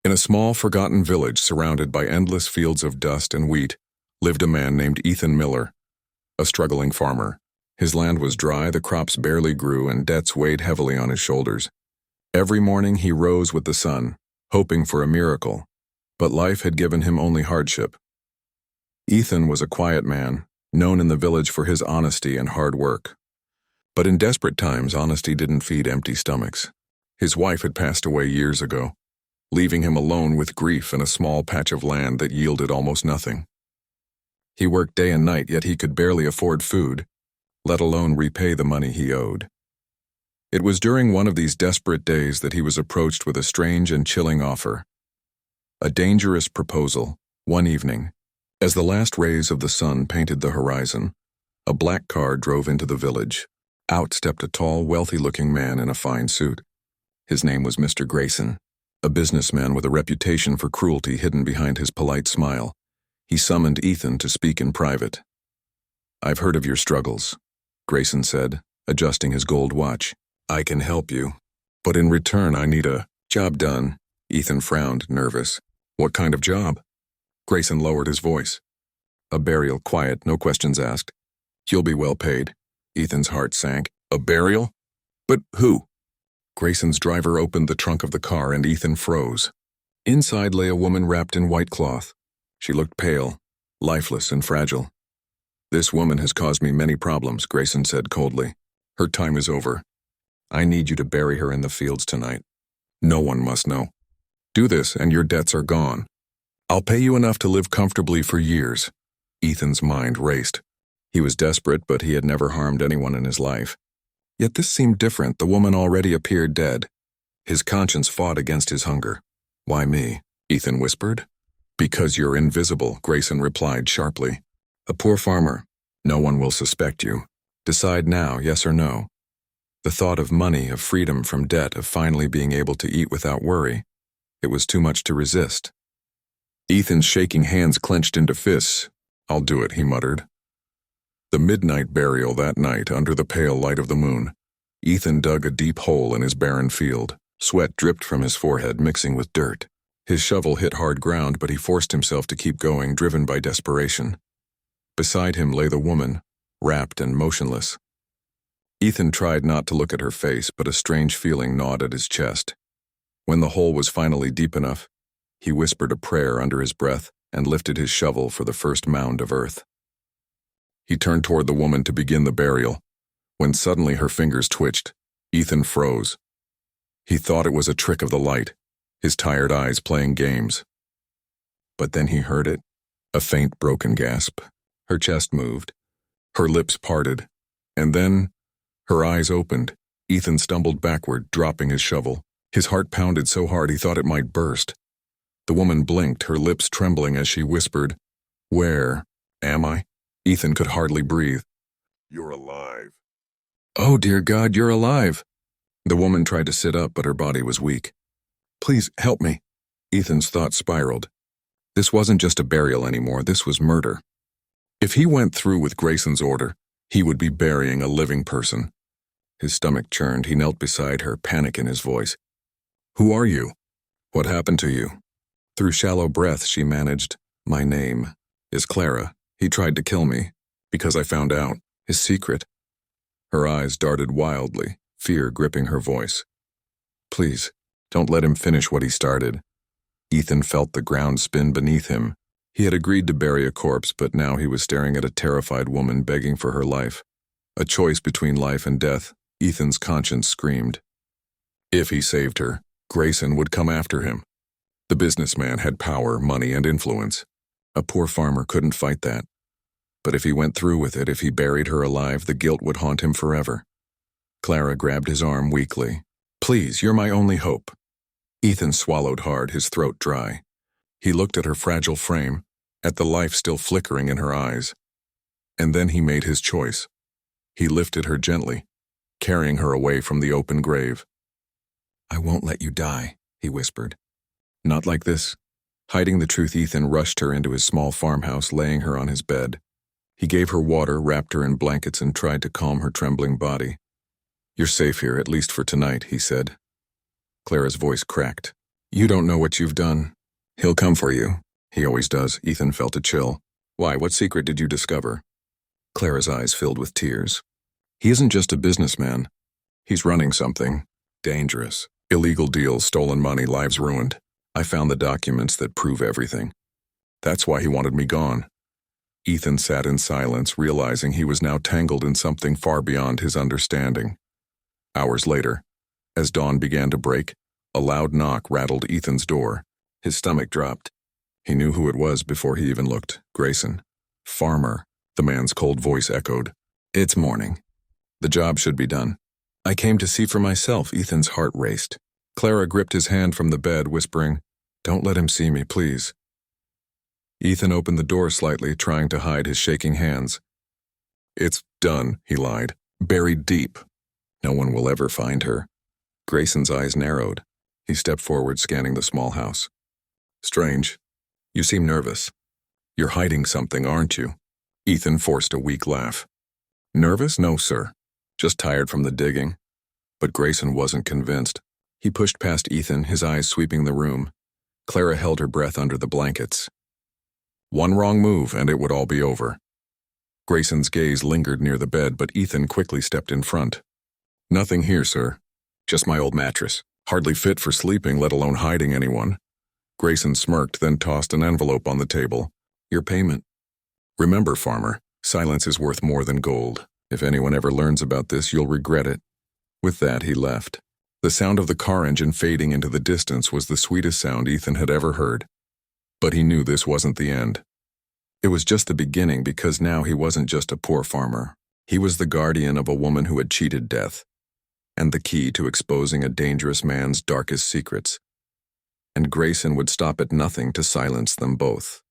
In a small, forgotten village surrounded by endless fields of dust and wheat, lived a man named Ethan Miller, a struggling farmer. His land was dry, the crops barely grew, and debts weighed heavily on his shoulders. Every morning he rose with the sun, hoping for a miracle, but life had given him only hardship. Ethan was a quiet man, known in the village for his honesty and hard work. But in desperate times, honesty didn't feed empty stomachs. His wife had passed away years ago, leaving him alone with grief and a small patch of land that yielded almost nothing. He worked day and night, yet he could barely afford food, let alone repay the money he owed. It was during one of these desperate days that he was approached with a strange and chilling offer. A dangerous proposal. One evening, as the last rays of the sun painted the horizon, a black car drove into the village. Out stepped a tall, wealthy-looking man in a fine suit. His name was Mr. Grayson, a businessman with a reputation for cruelty hidden behind his polite smile. He summoned Ethan to speak in private. "I've heard of your struggles," Grayson said, adjusting his gold watch. "I can help you, but in return I need a job done." Ethan frowned, nervous. "What kind of job?" Grayson lowered his voice. "A burial, quiet, no questions asked. You'll be well paid." Ethan's heart sank. "A burial? But who?" Grayson's driver opened the trunk of the car and Ethan froze. Inside lay a woman wrapped in white cloth. She looked pale, lifeless and fragile. "This woman has caused me many problems," Grayson said coldly. "Her time is over. I need you to bury her in the fields tonight. No one must know. Do this and your debts are gone. I'll pay you enough to live comfortably for years." Ethan's mind raced. He was desperate, but he had never harmed anyone in his life. Yet this seemed different. The woman already appeared dead. His conscience fought against his hunger. "Why me?" Ethan whispered. "Because you're invisible," Grayson replied sharply. "A poor farmer. No one will suspect you. Decide now, yes or no." The thought of money, of freedom from debt, of finally being able to eat without worry, it was too much to resist. Ethan's shaking hands clenched into fists. "I'll do it," he muttered. The midnight burial that night, under the pale light of the moon. Ethan dug a deep hole in his barren field. Sweat dripped from his forehead, mixing with dirt. His shovel hit hard ground, but he forced himself to keep going, driven by desperation. Beside him lay the woman, wrapped and motionless. Ethan tried not to look at her face, but a strange feeling gnawed at his chest. When the hole was finally deep enough, he whispered a prayer under his breath and lifted his shovel for the first mound of earth. He turned toward the woman to begin the burial, when suddenly her fingers twitched. Ethan froze. He thought it was a trick of the light, his tired eyes playing games. But then he heard it, a faint, broken gasp. Her chest moved, her lips parted, and then her eyes opened. Ethan stumbled backward, dropping his shovel. His heart pounded so hard he thought it might burst. The woman blinked, her lips trembling as she whispered, "Where am I?" Ethan could hardly breathe. "You're alive." "Oh, dear God, you're alive." The woman tried to sit up, but her body was weak. "Please, help me." Ethan's thoughts spiraled. This wasn't just a burial anymore, this was murder. If he went through with Grayson's order, he would be burying a living person. His stomach churned. He knelt beside her, panic in his voice. "Who are you? What happened to you?" Through shallow breath, she managed, "My name is Clara. He tried to kill me, because I found out his secret." Her eyes darted wildly, fear gripping her voice. "Please, don't let him finish what he started." Ethan felt the ground spin beneath him. He had agreed to bury a corpse, but now he was staring at a terrified woman begging for her life. A choice between life and death, Ethan's conscience screamed. If he saved her, Grayson would come after him. The businessman had power, money, and influence. A poor farmer couldn't fight that. But if he went through with it, if he buried her alive, the guilt would haunt him forever. Clara grabbed his arm weakly. "Please, you're my only hope." Ethan swallowed hard, his throat dry. He looked at her fragile frame, at the life still flickering in her eyes. And then he made his choice. He lifted her gently, carrying her away from the open grave. "I won't let you die," he whispered. "Not like this." Hiding the truth, Ethan rushed her into his small farmhouse, laying her on his bed. He gave her water, wrapped her in blankets, and tried to calm her trembling body. "You're safe here, at least for tonight," he said. Clara's voice cracked. You don't know what you've done. He'll come for you. He always does. Ethan felt a chill. Why, what secret did you discover? Clara's eyes filled with tears. He isn't just a businessman. He's running something. Dangerous. Illegal deals, stolen money, lives ruined. I found the documents that prove everything. That's why he wanted me gone. Ethan sat in silence, realizing he was now tangled in something far beyond his understanding. Hours later, as dawn began to break, a loud knock rattled Ethan's door. His stomach dropped. He knew who it was before he even looked. Grayson. Farmer, the man's cold voice echoed. It's morning. The job should be done. I came to see for myself. Ethan's heart raced. Clara gripped his hand from the bed, whispering, Don't let him see me, please. Ethan opened the door slightly, trying to hide his shaking hands. It's done, he lied. Buried deep. No one will ever find her. Grayson's eyes narrowed. He stepped forward, scanning the small house. Strange. You seem nervous. You're hiding something, aren't you? Ethan forced a weak laugh. Nervous? No, sir. Just tired from the digging. But Grayson wasn't convinced. He pushed past Ethan, his eyes sweeping the room. Clara held her breath under the blankets. One wrong move, and it would all be over. Grayson's gaze lingered near the bed, but Ethan quickly stepped in front. Nothing here, sir. Just my old mattress. Hardly fit for sleeping, let alone hiding anyone. Grayson smirked, then tossed an envelope on the table. Your payment. Remember, farmer, silence is worth more than gold. If anyone ever learns about this, you'll regret it. With that, he left. The sound of the car engine fading into the distance was the sweetest sound Ethan had ever heard. But he knew this wasn't the end. It was just the beginning, because now he wasn't just a poor farmer. He was the guardian of a woman who had cheated death, and the key to exposing a dangerous man's darkest secrets. And Grayson would stop at nothing to silence them both.